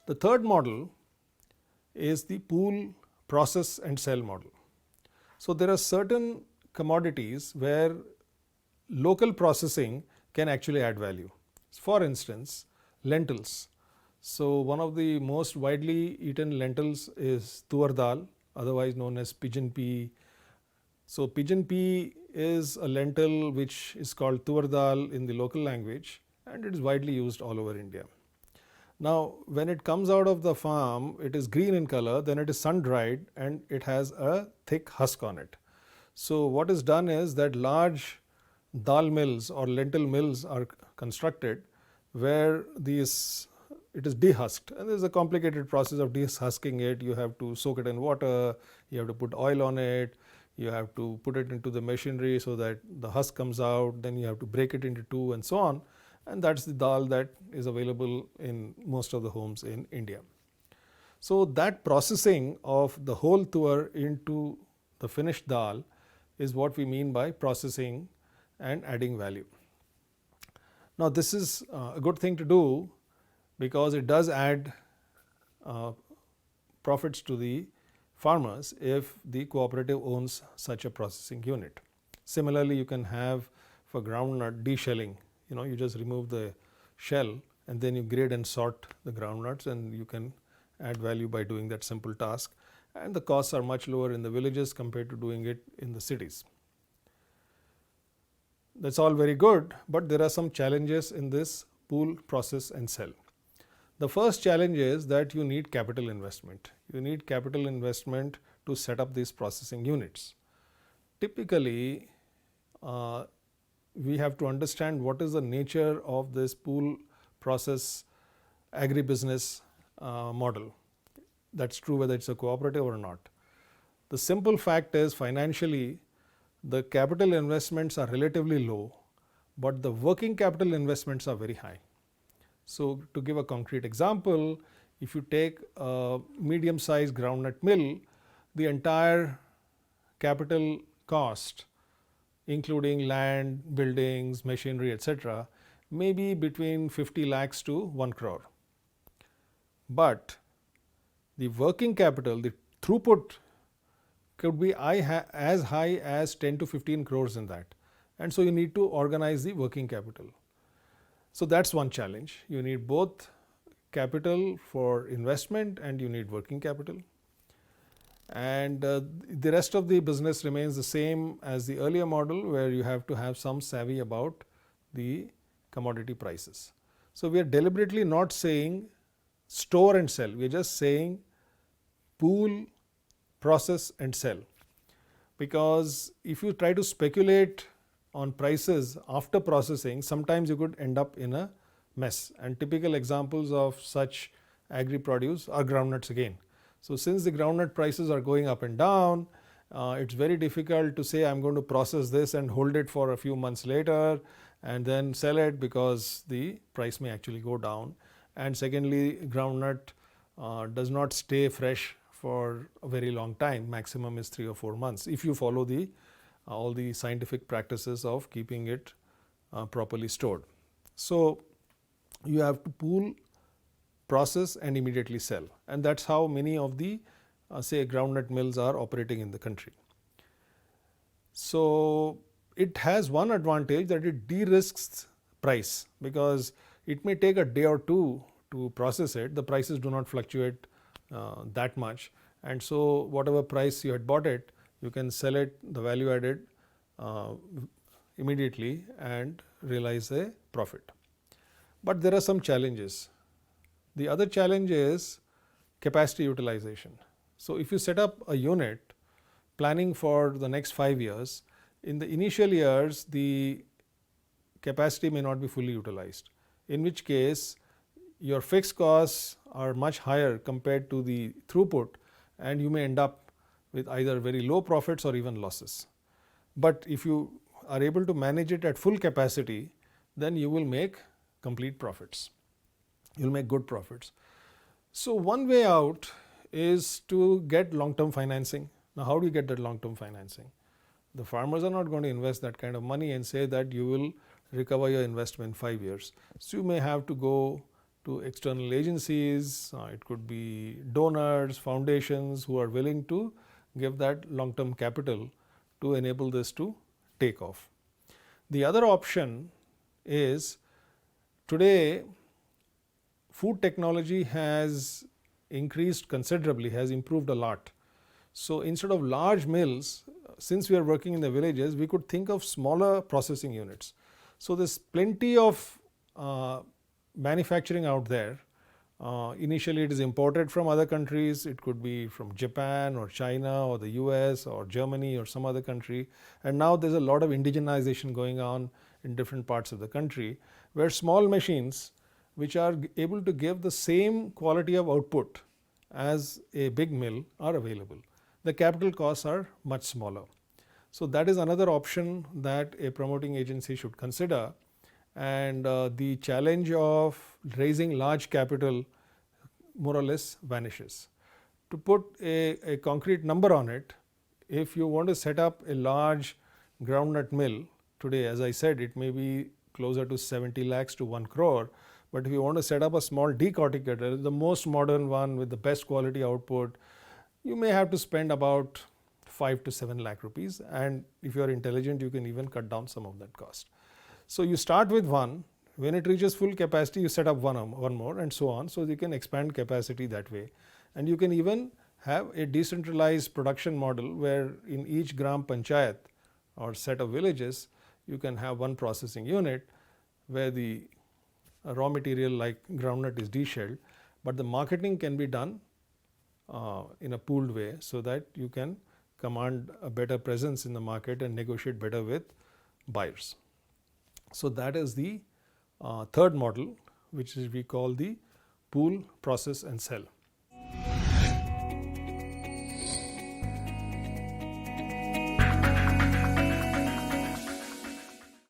The third model is the pool, process and sell model. So there are certain commodities where local processing can actually add value. For instance, lentils. So one of the most widely eaten lentils is toor dal, otherwise known as pigeon pea. So pigeon pea is a lentil which is called toor dal in the local language, and it is widely used all over India. Now, when it comes out of the farm, it is green in color, then it is sun dried and it has a thick husk on it. So what is done is that large dal mills or lentil mills are constructed where it is de-husked, and there is a complicated process of de-husking it. You have to soak it in water, you have to put oil on it, you have to put it into the machinery so that the husk comes out, then you have to break it into two and so on, and that's the dal that is available in most of the homes in India. So that processing of the whole toor into the finished dal is what we mean by processing and adding value. Now this is a good thing to do because it does add profits to the farmers if the cooperative owns such a processing unit. Similarly, you can have for groundnut de-shelling. You just remove the shell and then you grade and sort the groundnuts, and you can add value by doing that simple task, and the costs are much lower in the villages compared to doing it in the cities. That's all very good, but there are some challenges in this pool, process and sell. The first challenge is that you need capital investment. You need capital investment to set up these processing units. Typically, we have to understand what is the nature of this pool, process, agribusiness model. That's true whether it's a cooperative or not. The simple fact is, financially, the capital investments are relatively low, but the working capital investments are very high. So to give a concrete example, if you take a medium-sized groundnut mill, the entire capital cost, including land, buildings, machinery, etc., may be between 50 lakhs to 1 crore. But the working capital, the throughput, could be as high as 10 to 15 crores in that. And so you need to organize the working capital. So that's one challenge. You need both capital for investment and you need working capital. And the rest of the business remains the same as the earlier model, where you have to have some savvy about the commodity prices. So we are deliberately not saying store and sell. We are just saying pool, process and sell. Because if you try to speculate on prices after processing, sometimes you could end up in a mess. And typical examples of such agri-produce are groundnuts again. So since the groundnut prices are going up and down, it's very difficult to say I'm going to process this and hold it for a few months later and then sell it, because the price may actually go down. And secondly, groundnut does not stay fresh for a very long time. Maximum is 3 or 4 months if you follow all the scientific practices of keeping it properly stored. So you have to pool, process and immediately sell, and that's how many of the say groundnut mills are operating in the country. So it has one advantage, that it de-risks price, because it may take a day or two to process it. The prices do not fluctuate that much, and so whatever price you had bought it, you can sell it, the value added, immediately and realize a profit. But there are some challenges. The other challenge is capacity utilization. So if you set up a unit planning for the next 5 years, in the initial years the capacity may not be fully utilized, in which case your fixed costs are much higher compared to the throughput, and you may end up with either very low profits or even losses. But if you are able to manage it at full capacity, then you will make complete profits. You will make good profits. So one way out is to get long-term financing. Now how do you get that long-term financing? The farmers are not going to invest that kind of money and say that you will recover your investment in 5 years. So you may have to go to external agencies, it could be donors, foundations who are willing to give that long-term capital to enable this to take off. The other option is, today food technology has increased considerably, has improved a lot. So, instead of large mills, since we are working in the villages, we could think of smaller processing units. So, there is plenty of manufacturing out there. Initially it is imported from other countries, it could be from Japan or China or the US or Germany or some other country, and now there is a lot of indigenization going on in different parts of the country, where small machines which are able to give the same quality of output as a big mill are available. The capital costs are much smaller. So, that is another option that a promoting agency should consider, and the challenge of raising large capital more or less vanishes. To put a concrete number on it, if you want to set up a large groundnut mill today, as I said, it may be closer to 70 lakhs to 1 crore, but if you want to set up a small decorticator, the most modern one with the best quality output, you may have to spend about 5 to 7 lakh rupees, and if you are intelligent, you can even cut down some of that cost. So, you start with one, when it reaches full capacity you set up one more, and so on. So, you can expand capacity that way, and you can even have a decentralized production model where in each gram panchayat or set of villages you can have one processing unit where the raw material like groundnut is de-shelled, but the marketing can be done in a pooled way, so that you can command a better presence in the market and negotiate better with buyers. So, that is the third model, which is we call the pool, process and sell.